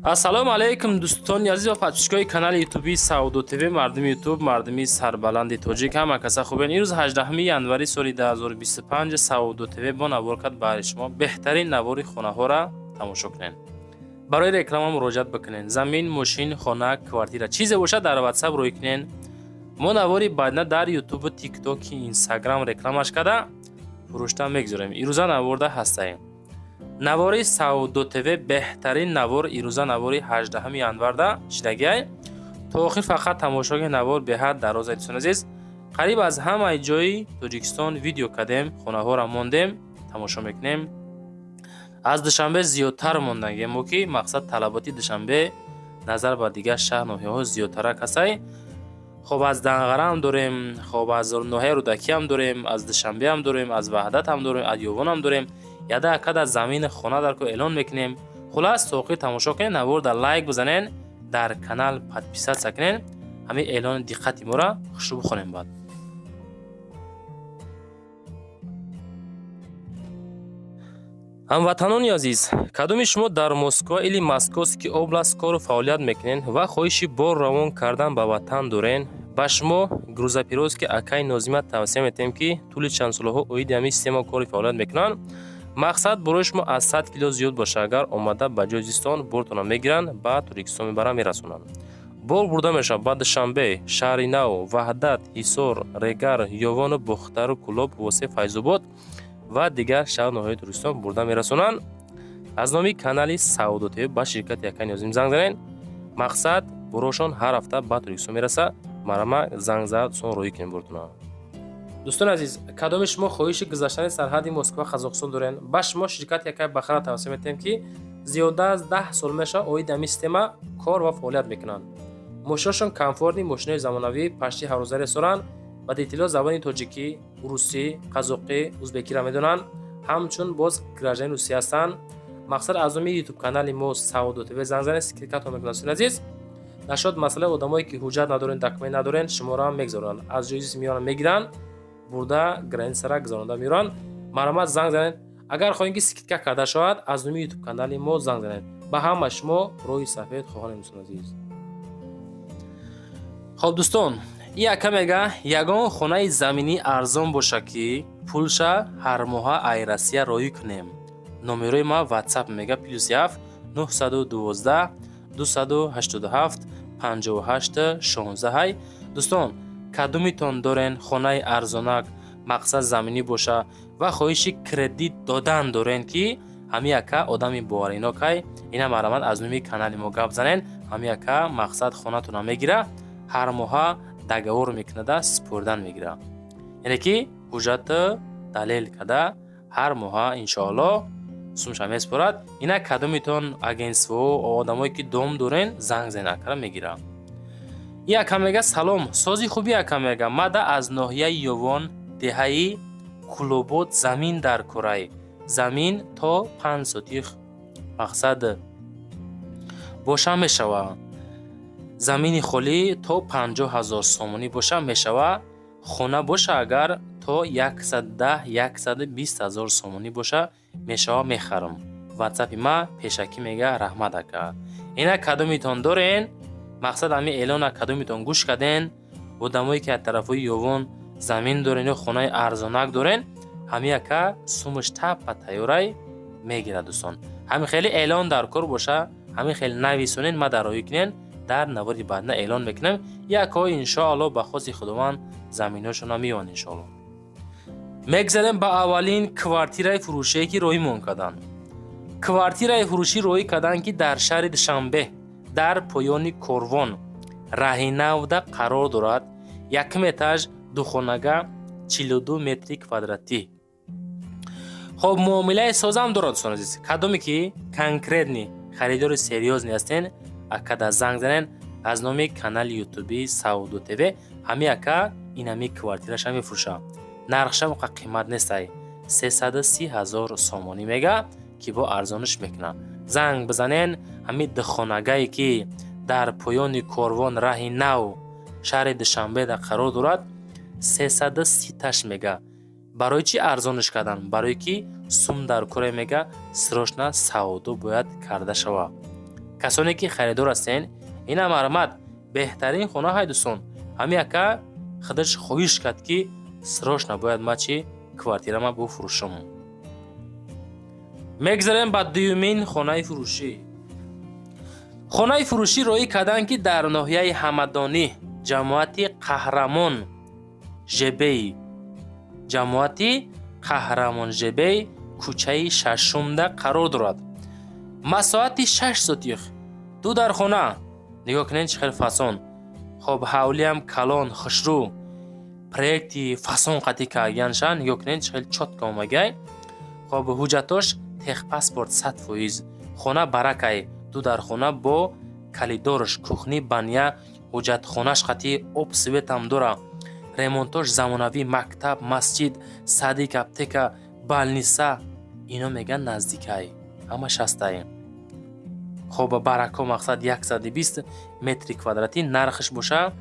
ассалому алайкум дӯстони азиз ва подписчикои канали ютуби Саудо ТВ. Мардуми ютуб, мардуми сарбаланди тоҷик, ҳама каса хубен. Ирӯз 18 январи соли 2025 Саудо ТВ бо навор кард барои шумо беҳтарин навори хонаҳоро тамошо кунед. барои реклама муроҷиат бикунед. Замин, мошин, хона, квартира чизе бошад дар WhatsApp рӯй кунед. мо навори бадна дар ютуб, тикток, инстаграм рекламаш када фурӯшта мегузорем. Ирӯза наворда ҳастаем. навори Саудо ТВ беҳтарин навор. Ирӯза навори 18 январда шидагиай. то охир фақат тамошоги навор беҳад дароза дӯстон азиз. қариб аз ҳамаи ҷои Тоҷикистон видео кардем, хонаҳоро мондем, тамошо мекунем. аз душанбе зиёдтар мондагем мо ки мақсад талаботи душанбе назар ба дигар шаҳр ноҳияҳо зиёдтара касай. хоб аз Данғара ҳам дорем, хоб аз ноҳияи Рӯдакӣ ҳам дорем, аз Душанбе ҳам дорем, аз Ваҳдат ҳам дорем, аз Ёвон ҳам дорем. яда акада замини хона дар ко эълон мекунем. хулас то охир тамошо кунед, наворда лайк бизанед, дар канал подписатсия кунед. ҳамин эълони диққати моро хушрӯ бихонем. бад ҳамватанони азиз, кадоми шумо дар Москва или Московский област кору фаъолият мекунед ва хоҳиши бор равон кардан ба ватан дорен, ба шумо грузопировски акаи Нозимат тавсия метем ки тӯли чандсолаҳо оиди ҳамин система кори фаъолият мекунанд. мақсад барои шумо аз 100 кило зиёд боша, агар омада ба ҷои зистон бортона мегиранд, ба Тоҷикистон мебаранд, мерасонанд. бор бурда мешавад ба Душанбе, Шаҳри Нав, Ваҳдат, Ҳисор, Регар, Ёвону, Бухтару, Кӯлоб, Восиф, Файзобод ва дигар шаҳр ноҳияи Тоҷикистон бурда мерасонанд. аз номи канали Саудо ТВ ба ширкати Акаи Нозим занг занед. мақсад борошон ҳар ҳафта ба Тоҷикистон мераса. марама занг зад сон роҳӣ кунед бортона. дӯстони азиз, кадоми шумо хоҳиши гузаштани сарҳади Москва Қазоқистон доред, ба шумо ширкати Акаи Бахара тавсия метем ки зиёда аз 10 сол меша оиди ҳамин система кор ва фаъолият мекунанд. мошинашон комфортни мошинаи замонавӣ пашти ҳаррӯзаи ресторан ва детилҳо забони тоҷикӣ, русӣ, қазоқӣ, узбекиро медонанд. ҳамчун боз граждани русия ҳастанд. мақсад аз номи ютуб канали мо Саудо ТВ занг занед, скидкатон мекунанд. дӯстони азиз, нашод масъала одамое ки ҳуҷҷат надорен, документ надорен, шуморо ҳам мегузоранд, аз ҷои зист миёранд, мегиранд, бурда границара гузаронда меёранд. марамат занг занед. агар хоҳем ки скидка карда шавад, аз номи ютуб канали мо занг занед. ба ҳама шумо роҳи сафед хоҳонем. дӯстони азиз, хоб дӯстон, ин яка мега ягон хонаи заминӣ арзон боша ки пулша ҳар моҳа айрасия роҳӣ кунем. номерои ма WhatsApp мега +7 912 287 58 16. дӯстон, кадомитон дорен хонаи арзонак, мақсад заминӣ боша ва хоҳиши кредит додан дорен ки ҳамин яка одами боваринокай, ина марамат аз номи канали мо гап занен. ҳамин яка мақсад хонатона мегира, ҳар моҳа договор мекунада, супордан мегира. яъне ки ҳуҷҷату далел када ҳар моҳа иншоаллоҳ сумша месупорад. ина кадомитон агентство одамое ки дом дорен занг занед, акара мегира. ин яка мега салом, сози хуби яка мега мада аз ноҳияи Ёвон, деҳаи Кӯлобод замин дар корай. замин то 5 сотих мақсад боша мешава. замини холӣ то 50,000 сомонӣ боша мешава. хона боша агар то 110-120,000 сомонӣ боша мешава, мехарам. WhatsApp ма пешакӣ мега раҳмат ака. ина кадомитон дорен, мақсад ҳамин эълона кадомитон гӯш карден, одамое ки аз тарафҳои Ёвон замин дорен ё хонаи арзонак дорен, ҳамин яка сумаш таппа тайёрай мегира. дӯстон, ҳамин хеле эълон дар кор боша, ҳамин хеле нависонен, ма дар роҳӣ кунен, дар навори баъдна эълон мекунем. якҳо иншоаллоҳ ба хоси худованд заминҳошона меёванд. иншоаллоҳ мегзарем ба аввалин квартираи фурӯшие ки роҳимон карданд. квартираи фурӯшӣ роҳӣ карданд ки дар шаҳри Душанбе дар поёни Корвон раҳи навда қарор дорад. якум этаж, духонага, 42 метри квадратӣ. хоб муомилаи созам дорад. дӯстон азиз, кадоме ки конкретни харидори серьёзни ҳастен, акада занг занед. аз номи канали ютуби Саудо ТВ ҳамин яка инами квартираша мефурӯша. нархша моқа қимат нестай, 330,000 сомонӣ мега ки бо арзониш мекуна. занг бизанен. ҳамин духонагае ки дар поёни Корвон раҳи нав шаҳри Душанбе дар қарор дорад, 330 таш мега. барои чӣ арзониш кардан? барое ки сум дар коре мега срочно савдо бояд карда шава. کسانی که خریدار هستین این مرمت بهترین خونه های دوستان همین اکا خودش خواهش کرد که سراش نباید ما چی کوارتیر ما بفروشم. میگذاریم با دومین خانه فروشی. خانه فروشی روی کردن که در ناحیه همدانی جماعت قهرمان ژبی کوچه ششم ده قرار دارد. مساحت 6 سوتیخ دو در خانه نگاه کنین چه خیلی فاسون. خب حولی هم کلان خوشرو پروژه فاسون قطعی که شن نگاه کنین چه خیلی چوت که اومگه. خب حجتاش تخ پاسپورت 100%. خانه برکه دو در خانه با کلیدارش کوخنی بانیا حجت خانهش قطعی آب سویت هم داره. ремонтош замонави мактаб, масҷид, садик, аптека, балниса ино меган наздикай ҳамаш ҳастай. хоб барако мақсад 120 метри квадрати нархш боша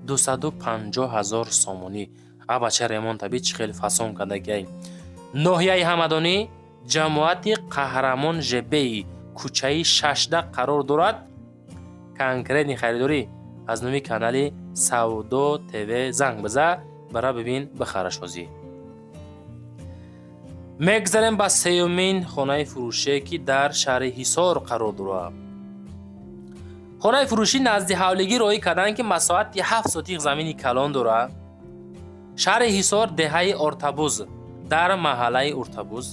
250,000 сомонӣ. абача ремонтаби чӣ хеле фасон кардагай. ноҳияи ҳамадонӣ ҷамоати қаҳрамон ЖБ кӯчаи 16 қарор дорад. конкретни харидорӣ аз номи канали Савдо ТВ занг биза бара бибин бихарашозӣ. мегзарем ба сеюмин хонаи фурӯше ки дар шаҳри ҳисор қарор дорад. хонаи фурӯшӣ назди ҳавлигӣ роҳӣ кардан ки масоҳати 7 сотиқ замини калон дорад. шаҳри ҳисор деҳаи Ортабуз дар маҳаллаи Ортабуз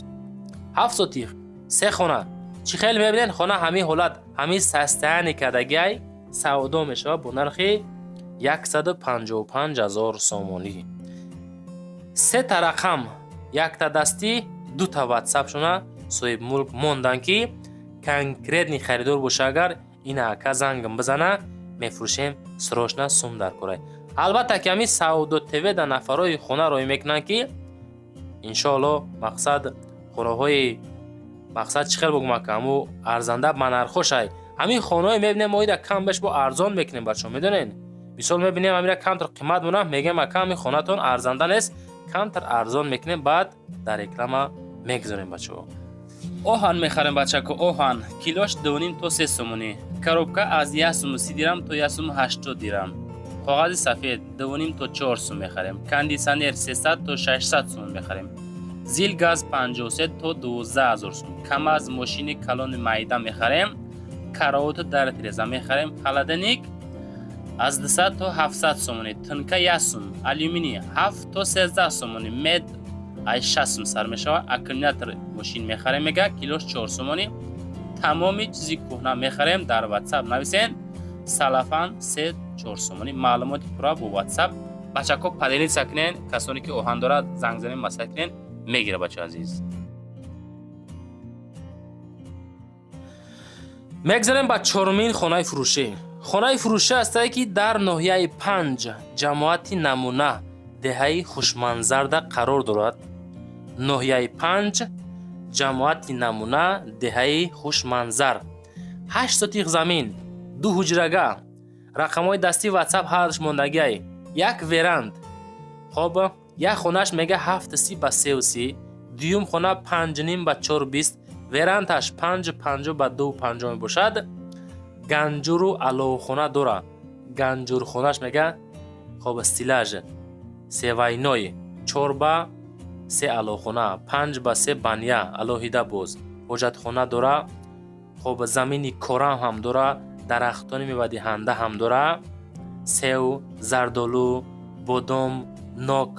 7 сотиқ 3 хона. чӣ хел мебинед хона ҳамин ҳолат ҳамин састаяне кардагай савдо мешавад бо нархи 155,000 сомонӣ. сета рақам якта дастӣ дута ватсап шуна соҳиб мулк мондан ки конкретни харидор боша агар ина ака зангам бизана мефурӯшем срочно сум дар корай. албатта ки ҳамин Савдо ТВ да нафарои хона роҳӣ мекунанд ки иншоалло мақсад хонаҳои мақсад чӣ хел богум ака ҳаму арзанда ба нархошай ҳамин хонаҳое мебинем оида кам беш бо арзон мекунем бачаҳо медонен. мисол мебинем ҳамира камтар қимат мунам мегем ака ҳамин хонатон арзанда нест камтар арзон мекунем баъд дар реклама мегзорем бачаҳо. оҳан мехарем бачако оҳан килош 2.5 то 3 сомонӣ. коробка аз 1 сум 30 дирам то 1 сум 80 дирам. коғази сафед 2.5 то 4 сум мехарем. кондисионер 300 то 600 сум мехарем. зил газ 53 то 12,000 сум. кам аз мошини калони майда мехарем. караот дар тиреза мехарем. холодильник аз 200 то 700 сомонӣ. тинка 1 сум. алюминий 7 то 13 сомонӣ. мед ай 6 сум сар мешавад. аккумулятор мошин мехарем мега килош 4 сомонӣ. тамоми чизи кӯҳна мехарем. дар ватсап нависен салафан 3-4 сомонӣ. маълумоти пурра бо ватсап бачако поделиться кунен. касоне ки оҳан дорад занг занем масъала кунен мегира бача азиз. мегзарем ба чорумин хонаи фурӯшӣ. хонаи фурӯшӣ ҳастае ки дар ноҳияи 5 ҷамоати намуна деҳаи хушманзарда қарор дорад. ноҳияи 5 ҷамоати намуна деҳаи хушманзар 8 сотиқ замин 2 ҳуҷрага. рақамҳои дастӣ ватсап ҳадш мондагиай. як веранд. хоб як хонаш мега 7 ба 3 дуюм хона 5 ба 4 верандаш 5 ба 2 мебошад. ганҷуру аловхона дора. ганҷурхонаш мега хоб стилаж севайной 4 ба 3 аловхона 5 ба 3 баня алоҳида боз. ҳоҷатхона дора. хоб замини корам ҳам дора. дарахтони мевадиҳанда ҳам дора. сев, зардолу, бодом, нок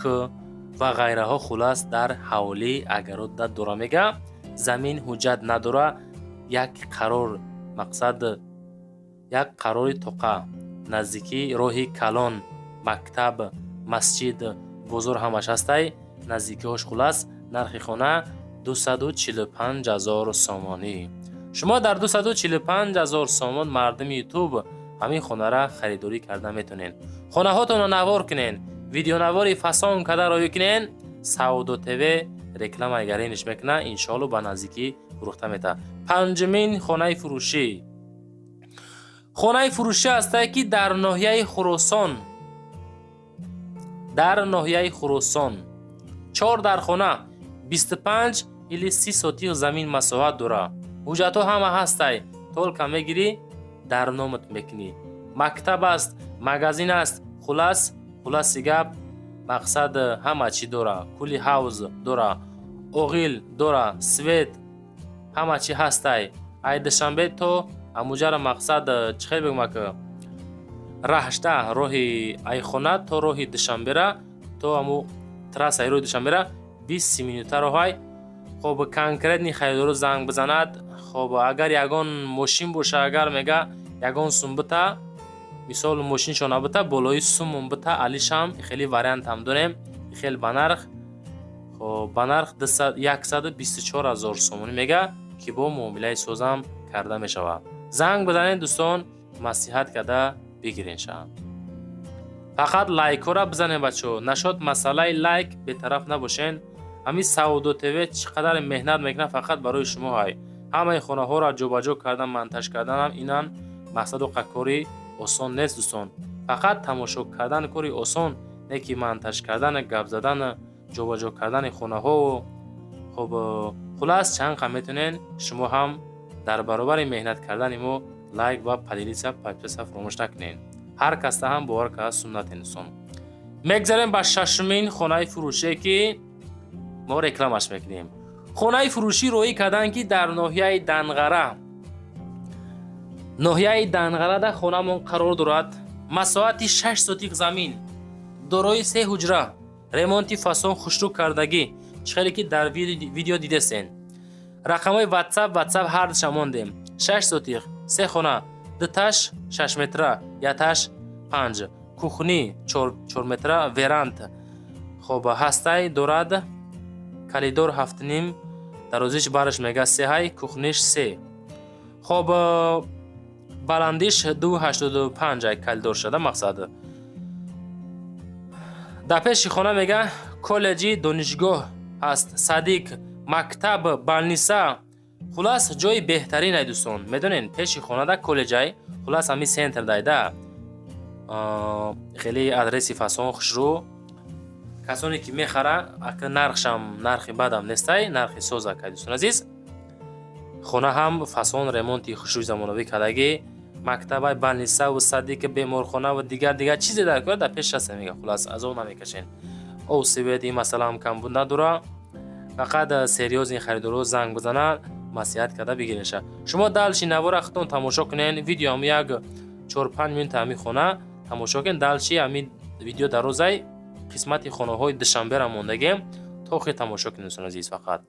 ва ғайраҳо хулас дар ҳавлӣ агарода дора мега. замин ҳуҷҷат надора. як қарор мақсад як қарори тоқа наздики роҳи калон мактаб масҷид бозор ҳамаш ҳастай наздикиҳош хулас. нархи хона 245,000 сомонӣ. шумо дар 245,000 сомон мардуми ютуб ҳамин хонара харидорӣ карда метонен. хонаҳотонро навор кунен. видеонавори фасон карда роҳӣ кунен. Савдо ТВ реклама гариниш мекуна иншоалло ба наздикӣ фурӯхта мета. панҷумин хонаи фурӯшӣ. хонаи фурӯшӣ ҳастае ки дар ноҳияи Хуросон 4 дар хона 25 или 30 сотиқ замин масоҳат дора. ҳуҷҷатҳо ҳама ҳастай. толка мегирӣ дар номат мекунӣ. Мактаб аст, магазин аст, хуласи гап мақсад ҳама чӣ дора. Кули ҳавз дора, оғил дора, свет ҳама чӣ ҳастай. Ай душанбе то амуҷара мақсад чӣ хел бигӯмака раҳшта роҳи айхона то роҳи душанбера то аму трассаи роҳи душанбера 20 минута роҳай. хоб конкретни харидору занг бизанад. хоб агар ягон мошин боша, агар мега ягон сум бита, мисол мошиншон набита болои сумон бита алишам хеле вариантам дорем. хел ба нарх ба нарх 124 000 сомонӣ мега ки бо муомилаи созам карда мешавад. занг бизанед дӯстон, маслиҳат карда бигирен ша. фақат лайкора бизанед бачо. нашод масъалаи лайк бетараф набошен. ҳамин Саудо ТВ чӣ қадар меҳнат мекунад фақат барои шумо ҳай. ҳамаи хонаҳоро ҷобаҷо кардан, монтаж карданам инан мақсаду кори осон нест дӯстон. фақат тамошо кардан кори осон, не ки монтаж кардан, гап задан, ҷобаҷо кардани хонаҳо. хоб хулас чанд қа метонен шумо ҳам дар баробари меҳнат кардани мо лайк ва поделиться, подписа фаромӯш накунед. ҳар каста ҳам бовар карда суннати инсон. мегзарем ба шашумин хонаи фурӯшие ки мо рекламаш мекунем. хонаи фурӯшӣ роӣ кардан ки дар ноҳияи Данғарада хонамон қарор дорад. масоҳати 6 сотик замин, дорои 3 ҳуҷра, ремонти фасон хушрӯ кардагӣ, чӣ хеле ки дар видео дидесен. рақамҳои ватсап ҳар душа мондем. 6 сотик, 3 хона, дуташ 6 метра, яташ 5, кухни 4 метра, веранд хоб ҳастай дорад. калидор 7.5, дарозиш бараш мега 3 ҳай, кухниш 3. хоб баландиш 2.85 ай калидор шуда мақсад. дар пеши хона мега коллеҷи донишгоҳ ҳаст, садик, мактаб, балниса. хулас ҷои беҳтарин ай дӯстон. медонен пеши хонада коллеҷай, хулас ҳами сентр дайда. хеле адреси фасон хушрӯ. касоне ки мехара ака нархшам нархи бадам нестай, нархи созак ай дӯстон азиз. хона ҳам фасон ремонти хушрӯи замонавӣ кардагӣ. мактабай, балнисаву садик, беморхона ва дигар чизе дар кора дар пеш аст мега. хулас аз он намекашен. ов свет ин масъалаам камбуд надора. фақат сериозни харидоро занг бизанад, маслиҳат карда бигиреша. шумо далчи навора худтон тамошо кунен. видео ҳам як 4-5 минута ҳами хона тамошо кунен. далчи ҳами видео дарозай қисмати хонаҳои душанбера мондагем. то хе тамошо кунен дӯстон азиз. фақат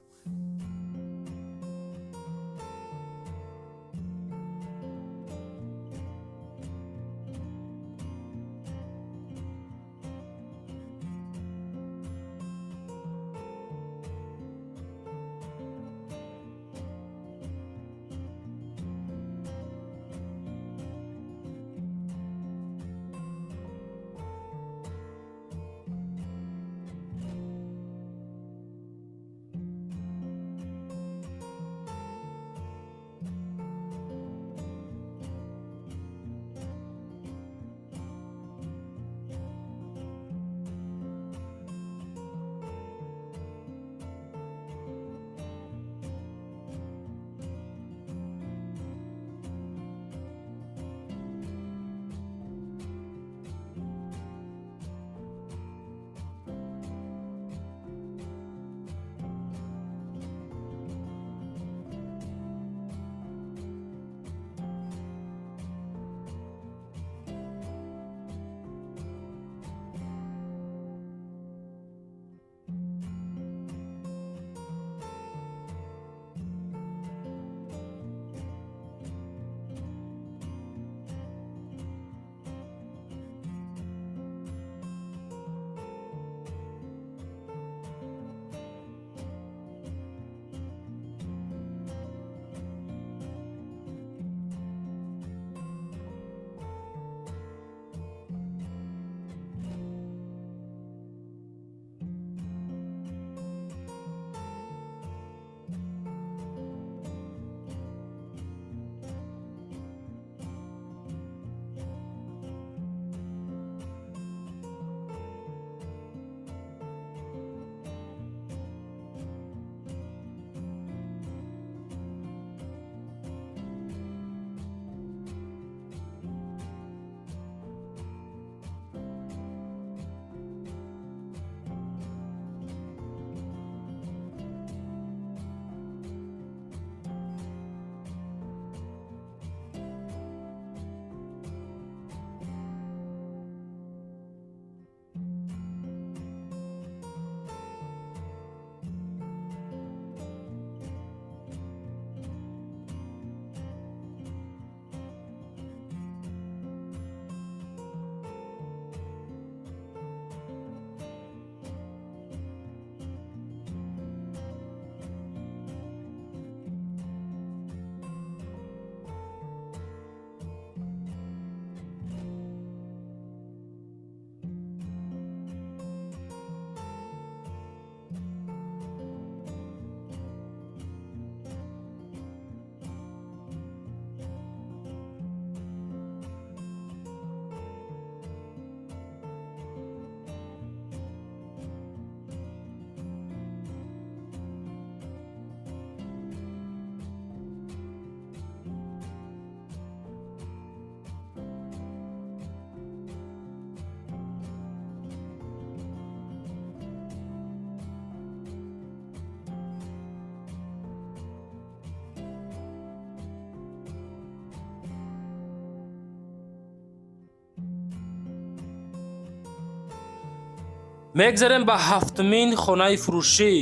мегзарем ба ҳафтумин хонаи фурӯшӣ.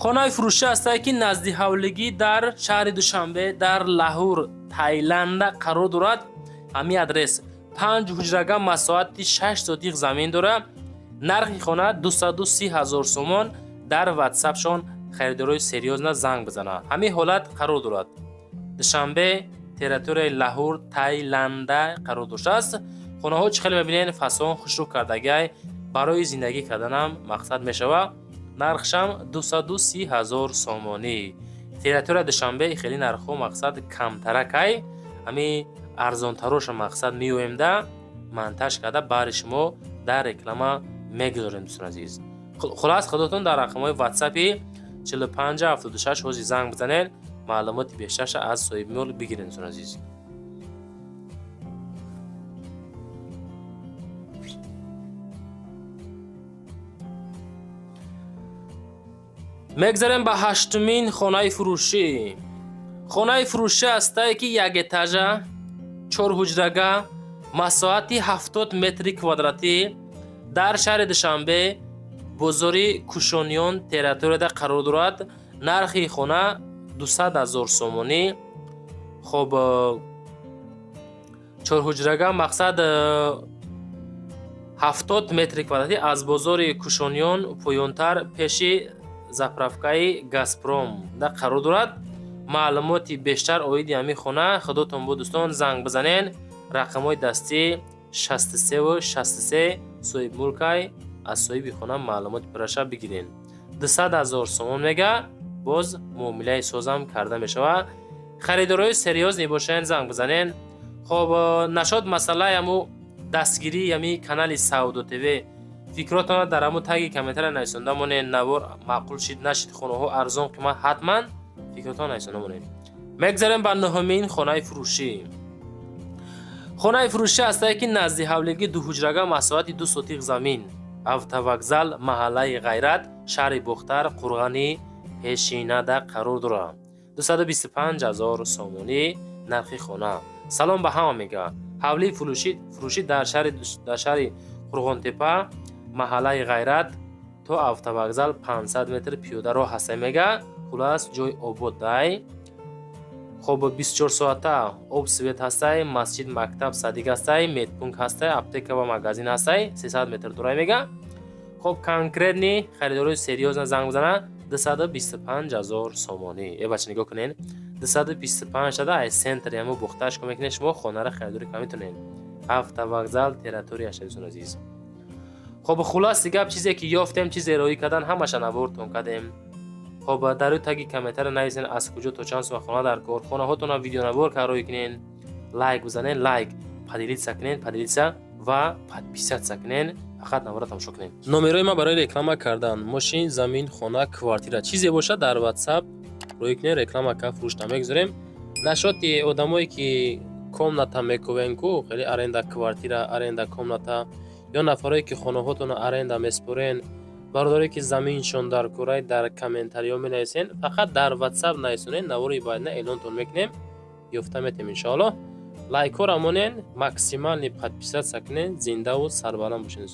хонаи фурӯшӣ ҳастае ки назди ҳавлигӣ дар шаҳри Душанбе дар Лаҳур, Таиланда қарор дорад. ҳамин адрес 5 ҳуҷрага масоҳати 6 сотиқ замин дорад. нархи хона 230 000 сомон. дар ватсапшон харидорои серьёзна занг бизанад. ҳамин ҳолат қарор дорад. Душанбе, территорияи Лаҳур, Таиланда қарор доштааст. хонаҳо чӣ хеле мебинед фасон, хушрӯ кардагиай барои зиндагӣ карданам мақсад мешавад. нархшам 230 000 сомонӣ. территорияи Душанбе хеле нархҳо мақсад камтаракай. ҳамин арзонтароша мақсад меоемда монтаж карда баъри шумо дар реклама мегузорем. дӯстон азиз, хулас худотон дар рақамҳои ватсапи 4576 ҳозир занг бизанед, маълумоти бештарша аз соҳиби мол бигиред. дӯстон азиз, мегзарем ба ҳаштумин хонаи фурӯшӣ. хонаи фурӯшӣ ҳастае ки якэтажа, 4 ҳуҷрага, масоҳати 70 метри квадратӣ дар шаҳри Душанбе, бозори Кушониён, территорияда қарор дорад. нархи хона 200 000 сомонӣ. хоб 4 ҳуҷрага мақсад 70 метри квадратӣ аз бозори Кушониён поёнтар пеши заправкаи Газпром да қарор дорад. маълумоти бештар оиди ҳамин хона худотон бо дӯстон занг бизанед. рақамҳои дастӣ 63 63 соҳиби мулкай аз соҳиби хона маълумоти пурраша бигиред. 200 000 сомон мега, боз муомилаи созам карда мешавад. харидорои серьёз мебошанд, занг бизанед. хоб нашод масъалаи ҳамун дастгирии ҳамин канали Саудо ТВ фикротона дар ҳамун таги комментария нависонда монед. навор маъқул шид нашид, хонаҳо арзон қимат, ҳатман фикротона нависонда монед. мегзарем ба нуҳумин хонаи фурӯшӣ. хонаи фурӯшӣ ҳастае ки назди ҳавлигӣ 2 ҳуҷрага масоҳати 2 сотиқ замин, автовокзал, маҳаллаи Ғайрат, шаҳри Бухтар, Қурғани Пешинада қарор дорад. 225 000 сомонӣ нархи хона. салом ба ҳама мега. ҳавлии фурӯшӣ дар шаҳри Қурғонтепа, маҳаллаи Ғайрат то автовокзал 500 метр пиёдароҳ ҳастае мега. хулас ҷой обод дай. хоб 24 соата об свет ҳастае, масҷид, мактаб, садик ҳастае, медпункт ҳастае, аптека ва магазин ҳастае, 300 метр дорае мега. хоб конкретни харидорои серьёзна занг бизана 225 000 сомонӣ. бача нигоҳ кунед, 225 шуда ай центри ҳамун бухташко мекунед, шумо хонара харидорӣ кунед метавонед. автовокзал территория шадистон азиз. хоб хуласи гап чизе ки ёфтем, чизе роӣ кардан ҳамаша навортон кардем. хоб дар рӯи таги комментария нависен аз куҷо то чанд соат хона дар кор, хонаҳотона видеонавор кар роӣ кунед, лайк бизанед, лайк поделиться кунед, поделиться ва подписаться кунед. фақат навора тамошо кунед. номерои ма барои реклама кардан, мошин, замин, хона, квартира чизе бошад дар WhatsApp роӣ кунед, реклама ка фурӯшта мегузорем. нашоти одамое ки комната мекувен ку, хеле аренда квартира, аренда комната, ё нафаре ки хонаҳотона аренда меспорен, бародаре ки заминшон дар курай дар комментариё менависен, фақат дар WhatsApp нависонед, навори байдна эълонтон мекунем, ёфта метем иншоаллоҳ. лайкҳо рамонен, максимални подписатсия кунед, зиндаву сарбаланд бошед.